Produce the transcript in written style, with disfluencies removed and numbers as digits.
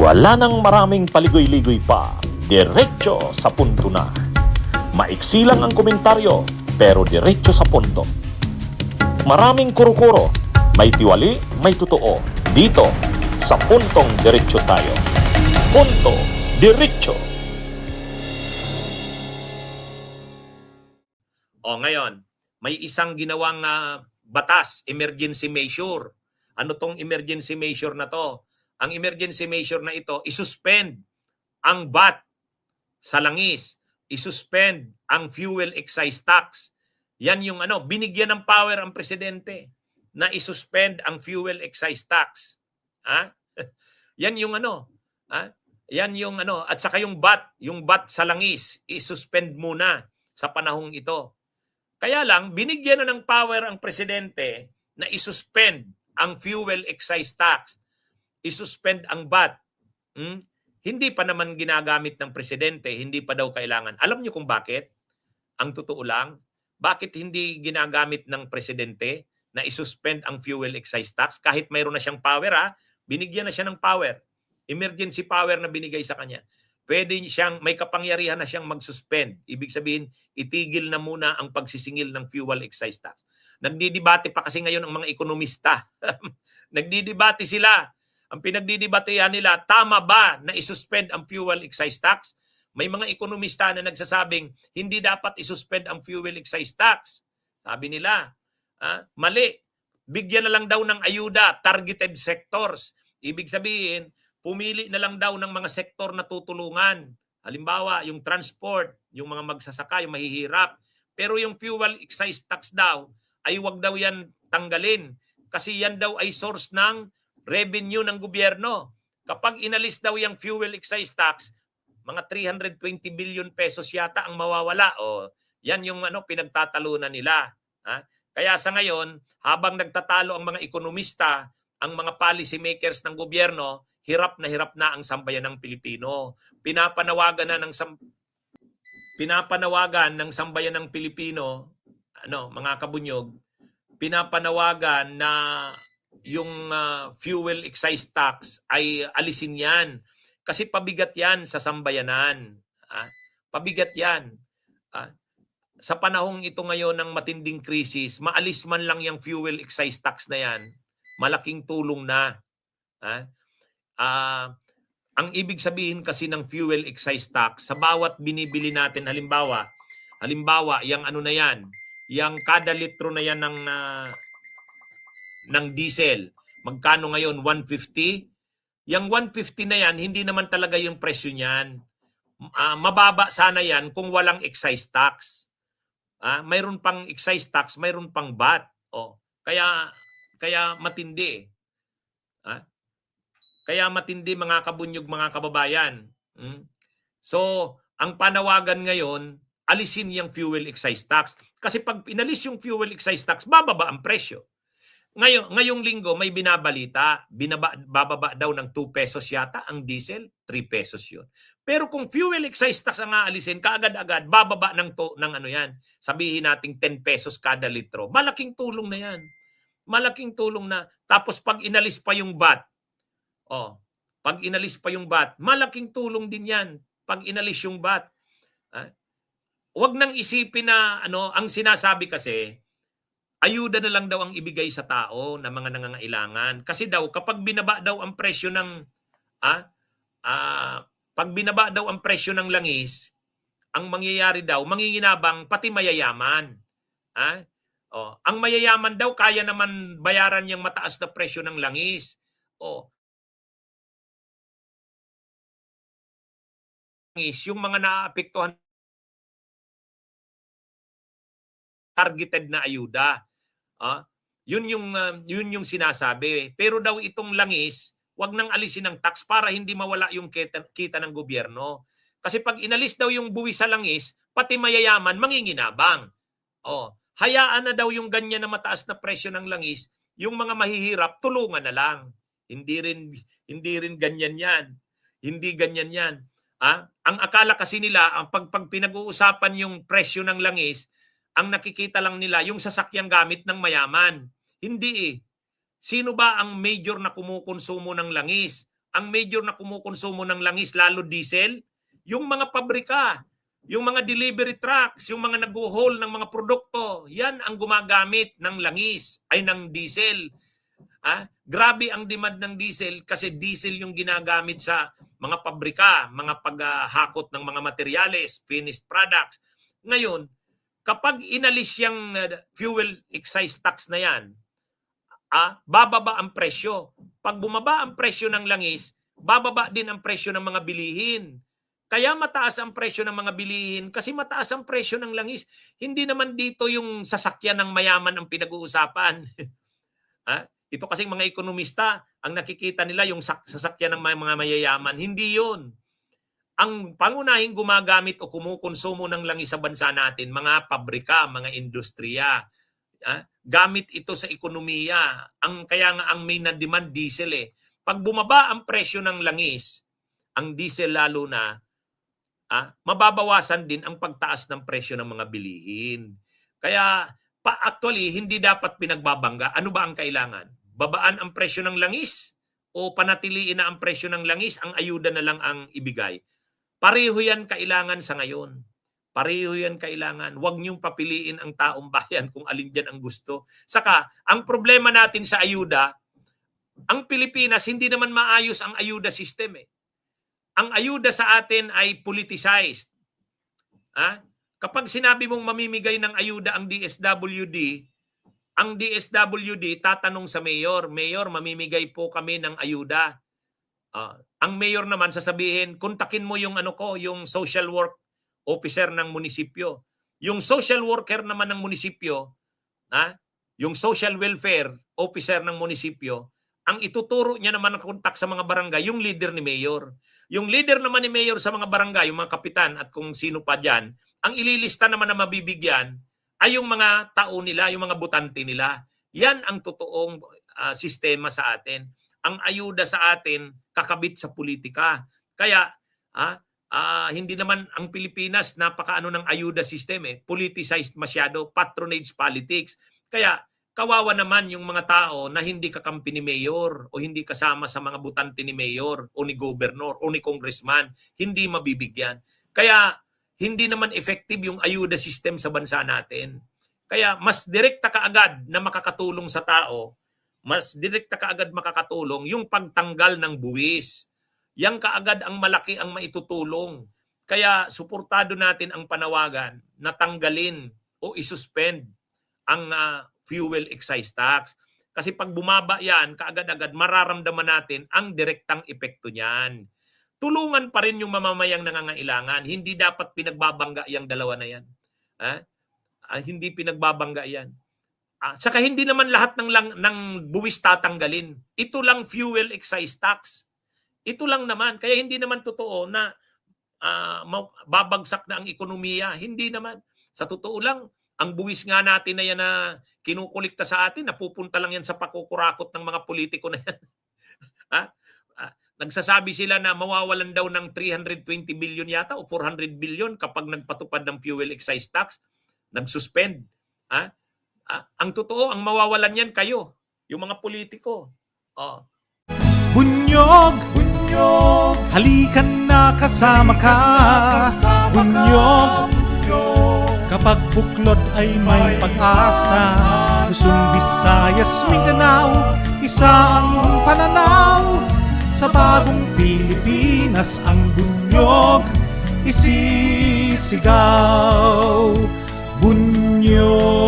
Wala nang maraming paligoy-ligoy pa, diretso sa punto na. Maiksi lang ang komentaryo, pero diretso sa punto. Maraming kuro-kuro, may tiwali, may totoo. Dito, sa puntong diretso tayo. Punto, diretso. O ngayon, may isang ginawang batas, emergency measure. Ano tong emergency measure na to? Ang emergency measure na ito, isuspend ang VAT sa langis, isuspend ang fuel excise tax. Yan yung binigyan ng power ang presidente na isuspend ang fuel excise tax. Ha? Yan yung Yan yung at saka yung VAT sa langis, isuspend muna sa panahong ito. Kaya lang, binigyan na ng power ang presidente na isuspend ang fuel excise tax, isuspend ang VAT. Hindi pa naman ginagamit ng presidente, hindi pa daw kailangan. Alam niyo kung bakit? Ang totoo lang, bakit hindi ginagamit ng presidente na isuspend ang fuel excise tax kahit mayroon na siyang power, binigyan na siya ng power. Emergency power na binigay sa kanya. Pwede siyang, may kapangyarihan na siyang mag-suspend. Ibig sabihin, itigil na muna ang pagsisingil ng fuel excise tax. Nagdidebate pa kasi ngayon ang mga ekonomista. Nagdidebate sila. Ang pinagdidebatehan nila, tama ba na isuspend ang fuel excise tax? May mga ekonomista na nagsasabing, hindi dapat isuspend ang fuel excise tax. Sabi nila, mali. Bigyan na lang daw ng ayuda, targeted sectors. Ibig sabihin, pumili na lang daw ng mga sektor na tutulungan. Halimbawa, yung transport, yung mga magsasaka, yung mahihirap. Pero yung fuel excise tax daw, ay wag daw yan tanggalin. Kasi yan daw ay source ng revenue ng gobyerno. Kapag inalis daw yung fuel excise tax, mga 320 billion pesos yata ang mawawala. O, yan yung pinagtatalunan nila. Kaya sa ngayon, habang nagtatalo ang mga ekonomista, ang mga policy makers ng gobyerno, hirap na ang sambayan ng Pilipino. Pinapanawagan ng sambayan ng Pilipino, mga kabunyog, pinapanawagan na yung fuel excise tax ay alisin yan. Kasi pabigat yan sa sambayanan. Pabigat yan. Sa panahong ito ngayon ng matinding krisis, maalis man lang yung fuel excise tax na yan, malaking tulong na. Ang ibig sabihin kasi ng fuel excise tax, sa bawat binibili natin, halimbawa, yung na yan, yung kada litro na yan ng diesel, magkano ngayon? 150? Yung 150 na yan, hindi naman talaga yung presyo niyan. Mababa sana yan kung walang excise tax. Mayroon pang excise tax, mayroon pang VAT. Kaya matindi. Kaya matindi mga kabunyog, mga kababayan. So, ang panawagan ngayon, alisin yung fuel excise tax. Kasi pag inalis yung fuel excise tax, bababa ang presyo. Ngayong linggo may binabalita, bababa daw ng 2 pesos yata ang diesel, 3 pesos yun. Pero kung fuel excise tax ang aalisin, kaagad-agad bababa ng yan. Sabihin nating 10 pesos kada litro. Malaking tulong na yan. Malaking tulong na. Tapos pag inalis pa yung VAT, malaking tulong din yan. Pag inalis yung VAT. Huwag nang isipin na ang sinasabi kasi, ayuda na lang daw ang ibigay sa tao na mga nangangailangan. Kasi daw, kapag binaba daw ang presyo ng langis, ang mangyayari daw, manginginabang pati mayayaman. Ang mayayaman daw, kaya naman bayaran yung mataas na presyo ng langis. Yung mga naapektuhan targeted na ayuda. Yun yung sinasabi. Pero daw itong langis, wag nang alisin ng tax para hindi mawala yung kita ng gobyerno. Kasi pag inalis daw yung buwis sa langis, pati mayayaman manginginabang. Hayaan na daw yung ganyan na mataas na presyo ng langis, yung mga mahihirap tulungan na lang. Hindi rin ganyan yan. Hindi ganyan yan. Ang akala kasi nila, ang pag pinag-uusapan yung presyo ng langis, ang nakikita lang nila yung sasakyang gamit ng mayaman. Hindi. Sino ba ang major na kumukonsumo ng langis? ang major na kumukonsumo ng langis, lalo diesel? Yung mga pabrika, yung mga delivery trucks, yung mga nag-haul ng mga produkto, yan ang gumagamit ng langis, ay ng diesel. Grabe ang demand ng diesel kasi diesel yung ginagamit sa mga pabrika, mga paghakot ng mga materyales, finished products. Ngayon, kapag inalis yung fuel excise tax na yan, bababa ang presyo. Pag bumaba ang presyo ng langis, bababa din ang presyo ng mga bilihin. Kaya mataas ang presyo ng mga bilihin kasi mataas ang presyo ng langis. Hindi naman dito yung sasakyan ng mayaman ang pinag-uusapan. Ito kasing mga ekonomista, ang nakikita nila yung sasakyan ng mga mayayaman. Hindi yun. Ang pangunahing gumagamit o kumukonsumo ng langis sa bansa natin, mga pabrika, mga industriya. Gamit ito sa ekonomiya. Kaya nga ang main na demand diesel eh. Pag bumaba ang presyo ng langis, ang diesel lalo na, mababawasan din ang pagtaas ng presyo ng mga bilihin. Kaya actually, hindi dapat pinagbabangga. Ano ba ang kailangan? Babaan ang presyo ng langis o panatiliin na ang presyo ng langis, ang ayuda na lang ang ibigay? Pareho yan kailangan sa ngayon. Pareho yan kailangan. Huwag niyong papiliin ang taong bayan kung alin dyan ang gusto. Saka, ang problema natin sa ayuda, ang Pilipinas, hindi naman maayos ang ayuda system eh. Ang ayuda sa atin ay politicized. Kapag sinabi mong mamimigay ng ayuda ang DSWD tatanong sa mayor, Mayor, mamimigay po kami ng ayuda. Ang mayor naman sasabihin, kontakin mo yung yung social work officer ng munisipyo. Yung social worker naman ng munisipyo, yung social welfare officer ng munisipyo, ang ituturo niya naman ang kontak sa mga barangay, yung leader ni mayor. Yung leader naman ni mayor sa mga barangay, yung mga kapitan at kung sino pa dyan, ang ililista naman na mabibigyan ay yung mga tao nila, yung mga butante nila. Yan ang totoong sistema sa atin. Ang ayuda sa atin, kakabit sa politika. Kaya, hindi naman ang Pilipinas napakaano ng ayuda system eh. Politicized masyado, patronage politics. Kaya, kawawa naman yung mga tao na hindi kakampi ni mayor o hindi kasama sa mga butante ni mayor o ni gobernador o ni congressman. Hindi mabibigyan. Kaya, hindi naman effective yung ayuda system sa bansa natin. Kaya mas direkta kaagad na makakatulong sa tao, mas direkta kaagad makakatulong yung pagtanggal ng buwis. Yang kaagad ang malaki ang maitutulong. Kaya suportado natin ang panawagan na tanggalin o isuspend ang fuel excise tax. Kasi pag bumaba yan, kaagad-agad mararamdaman natin ang direktang epekto niyan. Tulungan pa rin yung mamamayang nangangailangan. Hindi dapat pinagbabangga yung dalawa na yan. Hindi pinagbabangga yan. Saka hindi naman lahat ng buwis tatanggalin. Ito lang fuel excise tax. Ito lang naman. Kaya hindi naman totoo na babagsak na ang ekonomiya. Hindi naman. Sa totoo lang, ang buwis nga natin na yan na kinukulikta sa atin, napupunta lang yan sa pakukurakot ng mga politiko na yan. Nagsasabi sila na mawawalan daw ng 320 billion yata o 400 billion kapag nagpatupad ng fuel excise tax. Nag-suspend. Ang totoo, ang mawawalan yan kayo, yung mga politiko. Bunyog, bunyog, halikan na kasama ka. Bunyog, kapag buklod ay may pag-asa. Luzon, Visayas, Mindanao, isa ang pananaw. Sa bagong Pilipinas ang bunyog isisigaw. Bunyog.